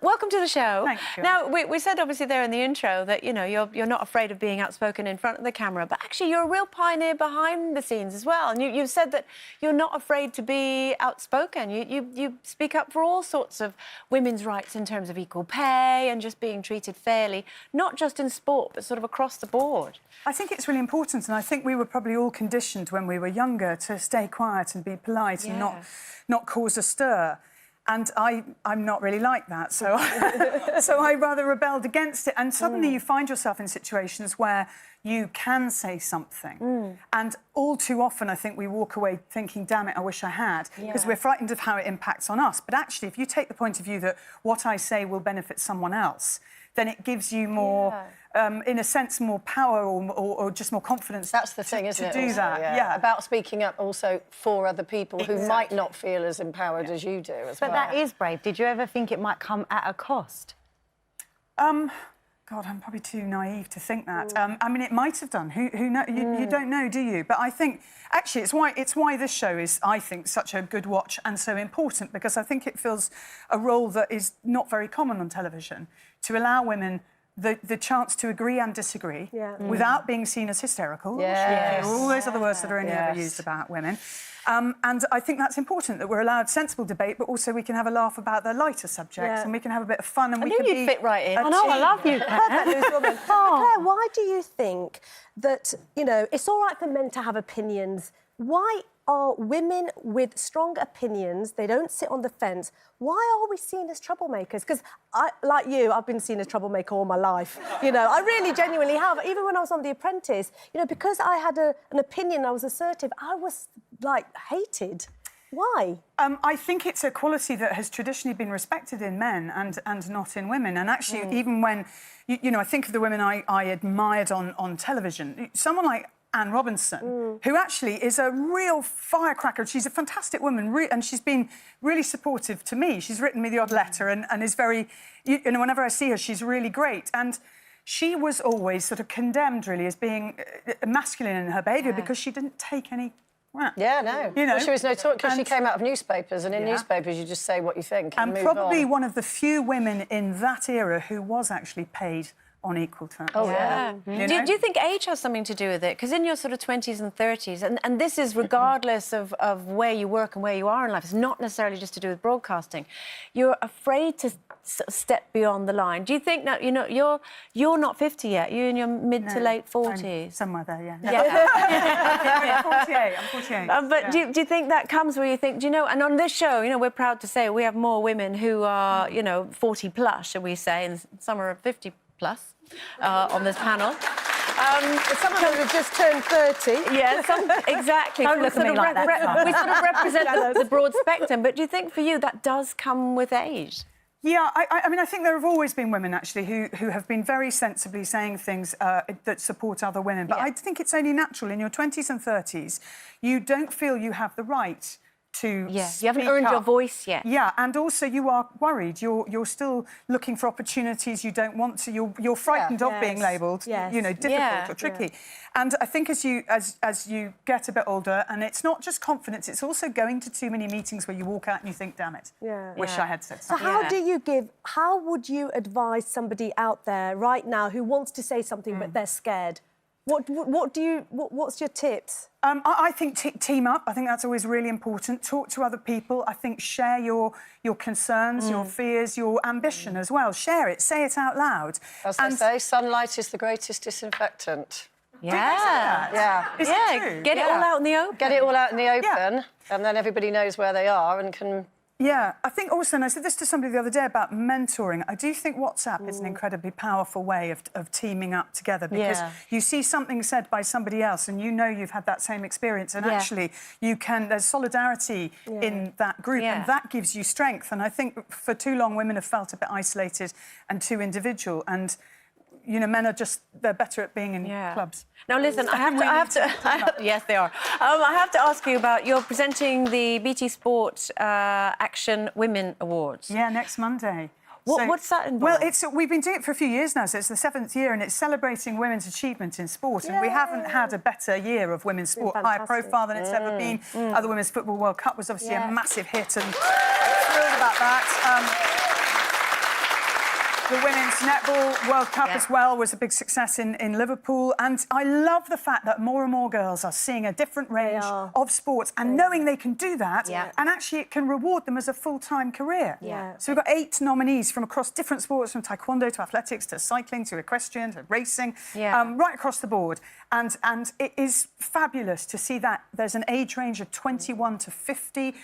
welcome to the show. Thank you. Now, we said obviously there in the intro that, you know, you're not afraid of being outspoken in front of the camera, but actually you're a real pioneer behind the scenes as well. And you've said that you're not afraid to be outspoken. You speak up for all sorts of women's rights in terms of equal pay and just being treated fairly, not just in sport, but sort of across the board. I think it's really important, and I think we were probably all conditioned when we were younger to stay quiet and be polite and not cause a stir. And I'm not really like that, so so I rather rebelled against it. And suddenly you find yourself in situations where you can say something. And all too often, I think we walk away thinking, damn it, I wish I had, because we're frightened of how it impacts on us. But actually, if you take the point of view that what I say will benefit someone else, then it gives you more, in a sense, more power or just more confidence. That's the thing, isn't it? To do also, that, yeah. About speaking up also for other people who might not feel as empowered as you do as well. But that is brave. Did you ever think it might come at a cost? God, I'm probably too naive to think that. I mean, it might have done. Who know? You don't know, do you? But I think, actually, it's why this show is, I think, such a good watch and so important, because I think it fills a role that is not very common on television, to allow women the chance to agree and disagree without being seen as hysterical. All those other words that are only ever used about women. And I think that's important, that we're allowed sensible debate, but also we can have a laugh about the lighter subjects and we can have a bit of fun and we can you'd fit right in. I know, I love you, Claire. Claire, why do you think that, you know, it's all right for men to have opinions? Why are women with strong opinions, they don't sit on the fence, why are we seen as troublemakers? Because like you, I've been seen as troublemaker all my life. You know, I really genuinely have. Even when I was on The Apprentice, you know, because I had an opinion, I was assertive, I was, like, hated. Why? I think it's a quality that has traditionally been respected in men and not in women. And actually, even when, you know, I think of the women I admired on television, someone like Anne Robinson, who actually is a real firecracker. She's a fantastic woman, and she's been really supportive to me. She's written me the odd letter and is very, you know, whenever I see her, she's really great. And she was always sort of condemned, really, as being masculine in her behaviour because she didn't take any crap. Yeah, no. You know? Well, she was notorious because she came out of newspapers, and in newspapers you just say what you think and move probably on. one of the few women in that era who was actually paid on equal terms. Oh, yeah. Do you think age has something to do with it? Because in your sort of 20s and 30s, and this is regardless of where you work and where you are in life, it's not necessarily just to do with broadcasting, you're afraid to step beyond the line. Do you think that, you know, you're not 50 yet, you're in your mid to late 40s? Somewhere there, yeah. 48, I'm 48. But do you think that comes where you think, do you know, and on this show, you know, we're proud to say we have more women who are, you know, 40 plus, shall we say, and some are 50 plus on this panel. Some of them have just turned 30. Yeah, exactly. Don't look at me like that. We sort of represent the broad spectrum, but do you think for you that does come with age? Yeah, I mean, I think there have always been women, actually, who have been very sensibly saying things that support other women. But I think it's only natural. In your 20s and 30s, you don't feel you have the right to you haven't earned your voice yet. Yeah, and also you are worried. You're still looking for opportunities you don't want to. You're frightened of being labelled, you know, difficult or tricky. And I think as you get a bit older, and it's not just confidence, it's also going to too many meetings where you walk out and you think, damn it, wish I had said something. So how would you advise somebody out there right now who wants to say something but they're scared? What's your tips? I think team up. I think that's always really important. Talk to other people. I think share your concerns, your fears, your ambition as well. Share it. Say it out loud. As they say, sunlight is the greatest disinfectant. Yeah. Is it true? Get it all out in the open. Get it all out in the open, and then everybody knows where they are and can... Yeah, I think also, and I said this to somebody the other day about mentoring, I do think WhatsApp is an incredibly powerful way of teaming up together, because you see something said by somebody else and you know you've had that same experience, and actually there's solidarity in that group, and that gives you strength. And I think for too long women have felt a bit isolated and too individual, and you know, men are they're better at being in clubs. Now, listen, I have to yes, they are. I have to ask you about, you're presenting the BT Sport Action Women Awards. Yeah, next Monday. What's that involved? Well, we've been doing it for a few years now, so it's the 7th year, and it's celebrating women's achievement in sport. And we haven't had a better year of women's sport, higher profile than it's ever been. The Women's Football World Cup was obviously a massive hit, and I'm thrilled about that. The Women's Netball World Cup as well was a big success in Liverpool. And I love the fact that more and more girls are seeing a different range of sports and knowing they can do that. And actually it can reward them as a full-time career. So we've got 8 nominees from across different sports, from taekwondo to athletics to cycling to equestrian to racing, right across the board. And it is fabulous to see that there's an age range of 21 to 50,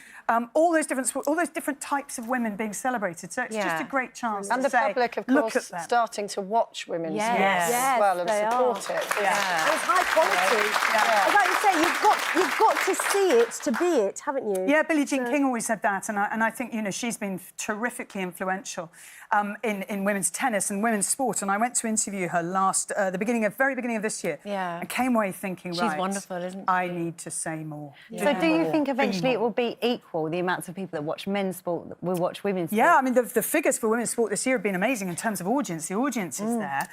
all those different types of women being celebrated. So it's just a great chance and to the public, of course, starting to watch women's sports as well and support it. It's high quality. As like you say, you've got to see it to be it, haven't you? Yeah, Billie Jean King always said that, and I think, you know, she's been terrifically influential in women's tennis and women's sport. And I went to interview her very beginning of this year. And came away thinking, she's wonderful, isn't she? I need to say more. So do you think eventually it will be equal, the amounts of people that watch men's sport that will watch women's sport? Yeah, I mean, the figures for women's sport this year have been amazing in terms of audience. The audience is there.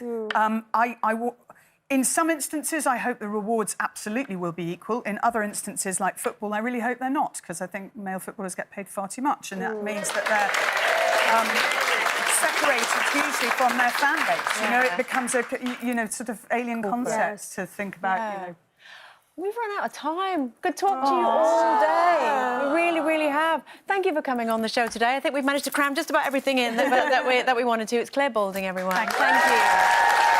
In some instances, I hope the rewards absolutely will be equal. In other instances, like football, I really hope they're not, because I think male footballers get paid far too much, and that means that they're separated hugely from their fan base. You know, it becomes a sort of alien concept to think about. You know. We've run out of time. Could talk to you all day. We really, really have. Thank you for coming on the show today. I think we've managed to cram just about everything in that we wanted to. It's Clare Balding, everyone. Thank you.